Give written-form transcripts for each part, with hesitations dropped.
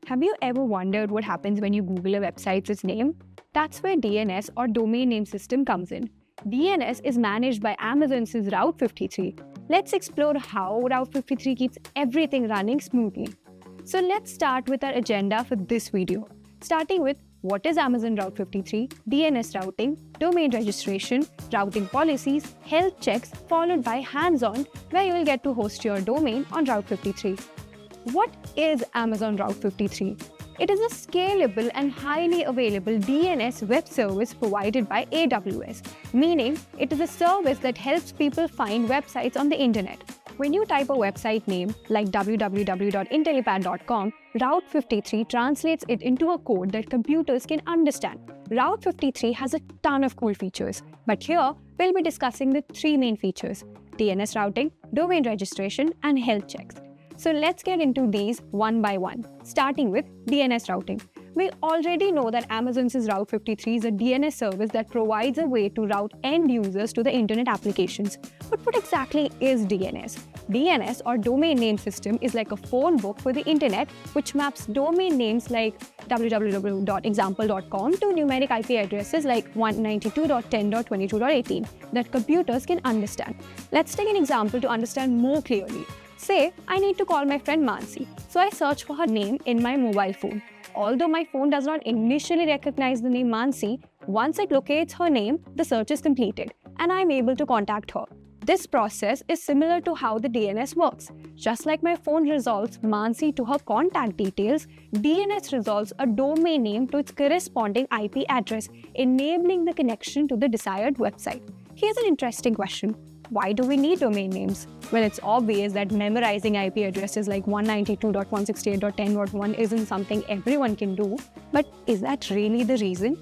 Have you ever wondered what happens when you Google a website's name? That's where DNS or domain name system comes in. DNS is managed by Amazon's Route 53. Let's explore how Route 53 keeps everything running smoothly. So let's start with our agenda for this video. Starting with what is Amazon Route 53, DNS routing, domain registration, routing policies, health checks, followed by hands-on, where you will get to host your domain on Route 53. What is Amazon Route 53? It is a scalable and highly available DNS web service provided by AWS, meaning it is a service that helps people find websites on the internet. When you type a website name like www.intellipaat.com, Route 53 translates it into a code that computers can understand. Route 53 has a ton of cool features, but here we'll be discussing the three main features: DNS routing, domain registration, and health checks. So let's get into these one by one, starting with DNS routing. We already know that Amazon's Route 53 is a DNS service that provides a way to route end users to the internet applications. But what exactly is DNS? DNS or domain name system is like a phone book for the internet, which maps domain names like www.example.com to numeric IP addresses like 192.10.22.18 that computers can understand. Let's take an example to understand more clearly. Say, I need to call my friend Mansi, so I search for her name in my mobile phone. Although my phone does not initially recognize the name Mansi, once it locates her name, the search is completed, and I am able to contact her. This process is similar to how the DNS works. Just like my phone resolves Mansi to her contact details, DNS resolves a domain name to its corresponding IP address, enabling the connection to the desired website. Here's an interesting question. Why do we need domain names? Well, it's obvious that memorizing IP addresses like 192.168.10.1 isn't something everyone can do. But is that really the reason?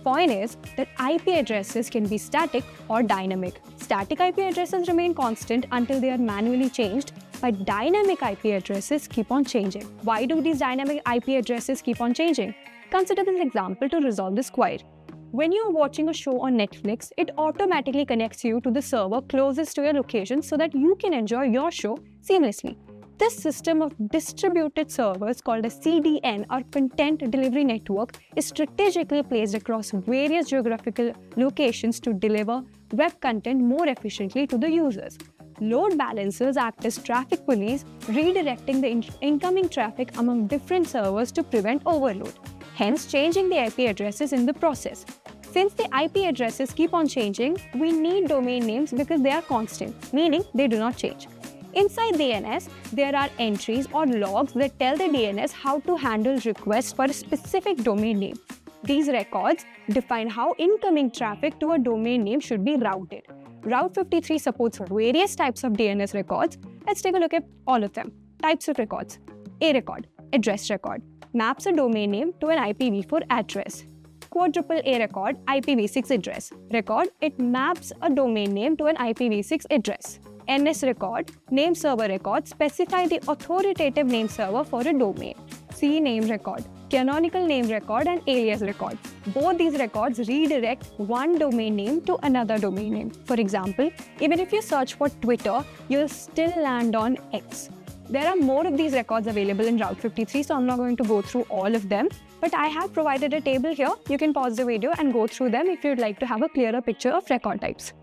Point is that IP addresses can be static or dynamic. Static IP addresses remain constant until they are manually changed, but dynamic IP addresses keep on changing. Why do these dynamic IP addresses keep on changing? Consider this example to resolve this query. When you're watching a show on Netflix, it automatically connects you to the server closest to your location so that you can enjoy your show seamlessly. This system of distributed servers, called a CDN or Content Delivery Network, is strategically placed across various geographical locations to deliver web content more efficiently to the users. Load balancers act as traffic police, redirecting the incoming traffic among different servers to prevent overload, hence changing the IP addresses in the process. Since the IP addresses keep on changing, we need domain names because they are constant, meaning they do not change. Inside DNS, there are entries or logs that tell the DNS how to handle requests for a specific domain name. These records define how incoming traffic to a domain name should be routed. Route 53 supports various types of DNS records. Let's take a look at all of them. Types of records. A record, address record, maps a domain name to an IPv4 address. Quadruple A record, IPv6 address. Record, it maps a domain name to an IPv6 address. NS record, name server record, specify the authoritative name server for a domain. C name record, canonical name record and alias record. Both these records redirect one domain name to another domain name. For example, even if you search for Twitter, you'll still land on X. There are more of these records available in Route 53, so I'm not going to go through all of them. But I have provided a table here. You can pause the video and go through them if you'd like to have a clearer picture of record types.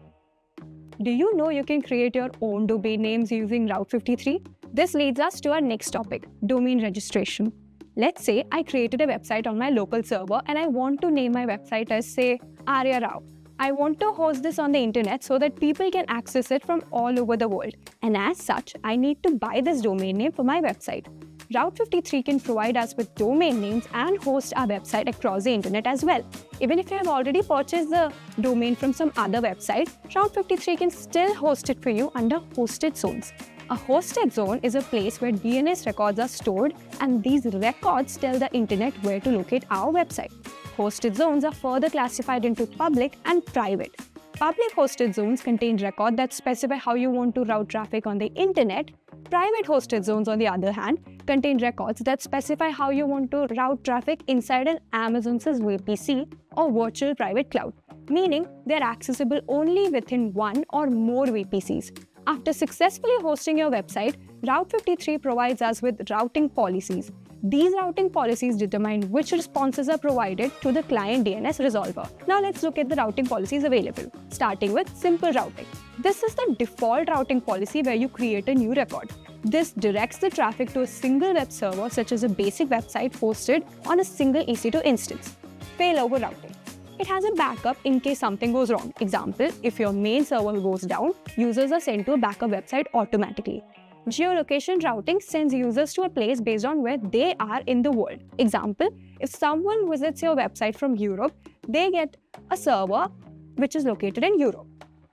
Do you know you can create your own domain names using Route 53? This leads us to our next topic, domain registration. Let's say I created a website on my local server and I want to name my website as, say, Arya Rao. I want to host this on the internet so that people can access it from all over the world. And as such, I need to buy this domain name for my website. Route 53 can provide us with domain names and host our website across the internet as well. Even if you have already purchased the domain from some other website, Route 53 can still host it for you under hosted zones. A hosted zone is a place where DNS records are stored, and these records tell the internet where to locate our website. Hosted zones are further classified into public and private. Public hosted zones contain records that specify how you want to route traffic on the internet. Private hosted zones, on the other hand, contain records that specify how you want to route traffic inside an Amazon's VPC or virtual private cloud, meaning they are accessible only within one or more VPCs. After successfully hosting your website, Route 53 provides us with routing policies. These routing policies determine which responses are provided to the client DNS resolver. Now let's look at the routing policies available, starting with simple routing. This is the default routing policy where you create a new record. This directs the traffic to a single web server, such as a basic website hosted on a single EC2 instance. Failover routing. It has a backup in case something goes wrong. Example, if your main server goes down, users are sent to a backup website automatically. Geolocation routing sends users to a place based on where they are in the world. Example, if someone visits your website from Europe, they get a server which is located in Europe.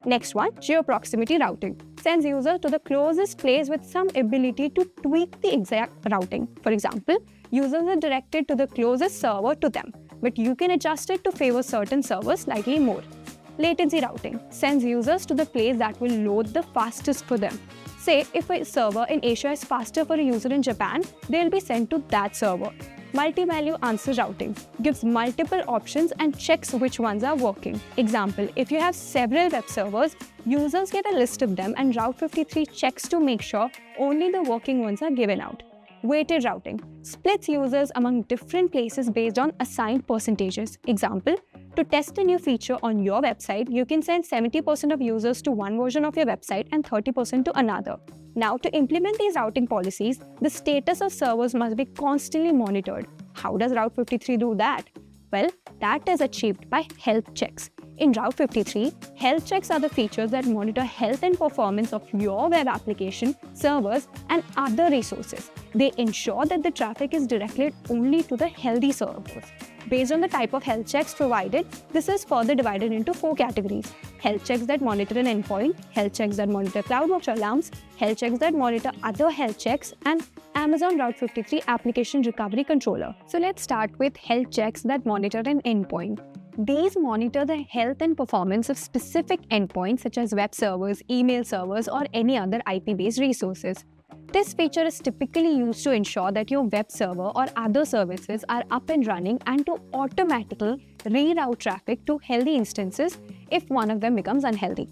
Next one, GeoProximity routing sends users to the closest place with some ability to tweak the exact routing. For example, users are directed to the closest server to them, but you can adjust it to favor certain servers slightly more. Latency routing sends users to the place that will load the fastest for them. Say, if a server in Asia is faster for a user in Japan, they'll be sent to that server. Multi-value answer routing gives multiple options and checks which ones are working. Example, if you have several web servers, users get a list of them and Route 53 checks to make sure only the working ones are given out. Weighted routing splits users among different places based on assigned percentages. Example, to test a new feature on your website, you can send 70% of users to one version of your website and 30% to another. Now, to implement these routing policies, the status of servers must be constantly monitored. How does Route 53 do that? Well, that is achieved by health checks. In Route 53, health checks are the features that monitor health and performance of your web application, servers, and other resources. They ensure that the traffic is directed only to the healthy servers. Based on the type of health checks provided, this is further divided into 4 categories. Health checks that monitor an endpoint, health checks that monitor CloudWatch alarms, health checks that monitor other health checks, and Amazon Route 53 Application Recovery Controller. So let's start with health checks that monitor an endpoint. These monitor the health and performance of specific endpoints such as web servers, email servers, or any other IP-based resources. This feature is typically used to ensure that your web server or other services are up and running and to automatically reroute traffic to healthy instances if one of them becomes unhealthy.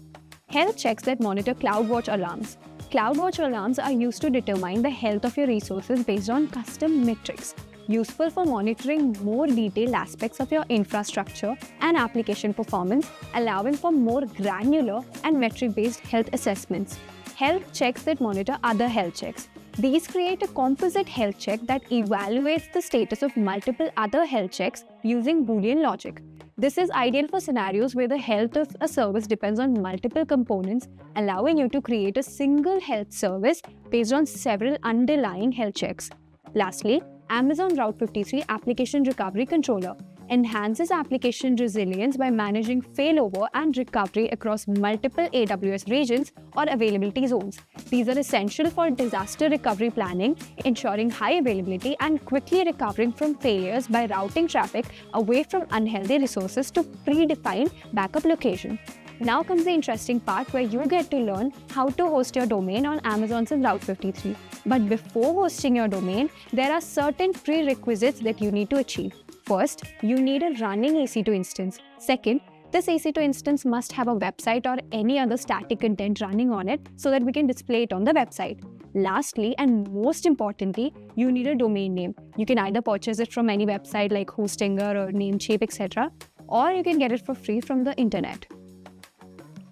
Health checks that monitor CloudWatch alarms. CloudWatch alarms are used to determine the health of your resources based on custom metrics, useful for monitoring more detailed aspects of your infrastructure and application performance, allowing for more granular and metric-based health assessments. Health checks that monitor other health checks. These create a composite health check that evaluates the status of multiple other health checks using Boolean logic. This is ideal for scenarios where the health of a service depends on multiple components, allowing you to create a single health service based on several underlying health checks. Lastly, Amazon Route 53 Application Recovery Controller enhances application resilience by managing failover and recovery across multiple AWS regions or availability zones. These are essential for disaster recovery planning, ensuring high availability and quickly recovering from failures by routing traffic away from unhealthy resources to predefined backup location. Now comes the interesting part where you get to learn how to host your domain on Amazon's Route 53. But before hosting your domain, there are certain prerequisites that you need to achieve. First, you need a running EC2 instance. Second, this EC2 instance must have a website or any other static content running on it so that we can display it on the website. Lastly, and most importantly, you need a domain name. You can either purchase it from any website like Hostinger or Namecheap, etc., or you can get it for free from the internet.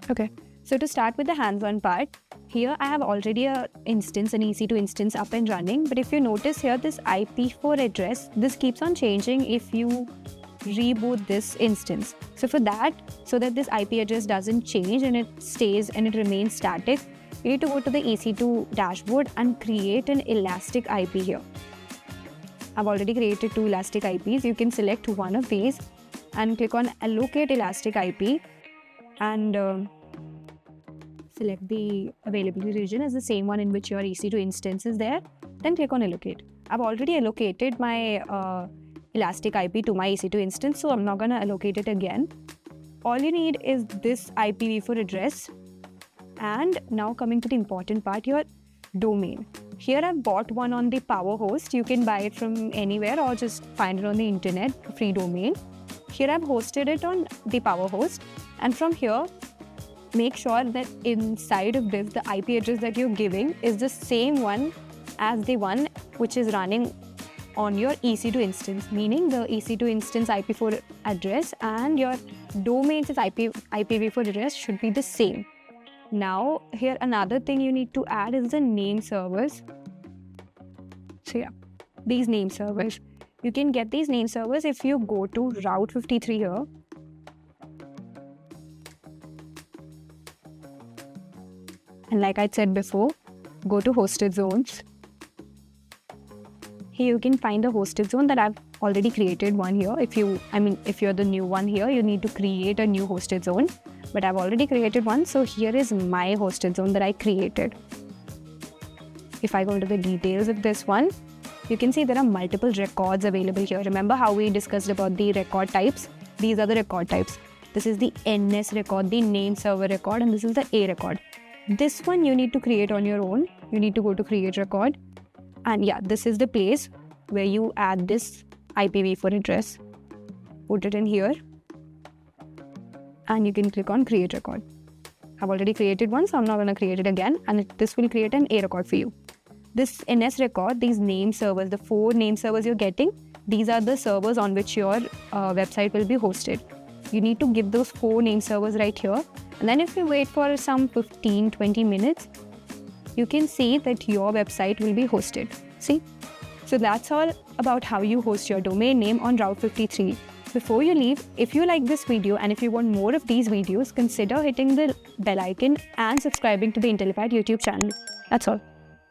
Okay, so to start with the hands-on part, here I have already an EC2 instance up and running, but if you notice here, this IP4 address, this keeps on changing if you reboot this instance. So for that, so that this IP address doesn't change and it stays and it remains static, you need to go to the EC2 dashboard and create an elastic IP here. I've already created 2 elastic IPs. You can select one of these and click on allocate elastic IP and select the availability region as the same one in which your EC2 instance is there. Then click on allocate. I've already allocated my elastic IP to my EC2 instance, so I'm not going to allocate it again. All you need is this IPv4 address. And now coming to the important part, your domain. Here I've bought one on the Power Host. You can buy it from anywhere or just find it on the internet, free domain. Here I've hosted it on the Power Host, and from here, make sure that inside of this, the IP address that you're giving is the same one as the one which is running on your EC2 instance, meaning the EC2 instance IP4 address and your domain's IPv4 address should be the same. Now, here another thing you need to add is the name servers. So yeah, these name servers. You can get these name servers if you go to Route 53 here. And like I said before, go to hosted zones. Here you can find the hosted zone that I've already created one here. If you're the new one here, you need to create a new hosted zone. But I've already created one, so here is my hosted zone that I created. If I go into the details of this one, you can see there are multiple records available here. Remember how we discussed about the record types? These are the record types. This is the NS record, the name server record, and this is the A record. This one you need to create on your own. You need to go to create record. And yeah, this is the place where you add this IPv4 address. Put it in here. And you can click on create record. I've already created one, so I'm not going to create it again. And this will create an A record for you. This NS record, these name servers, the 4 name servers you're getting, these are the servers on which your website will be hosted. You need to give those 4 name servers right here. And then if you wait for some 15-20 minutes, you can see that your website will be hosted. See? So that's all about how you host your domain name on Route 53. Before you leave, if you like this video and if you want more of these videos, consider hitting the bell icon and subscribing to the Intellipaat YouTube channel. That's all.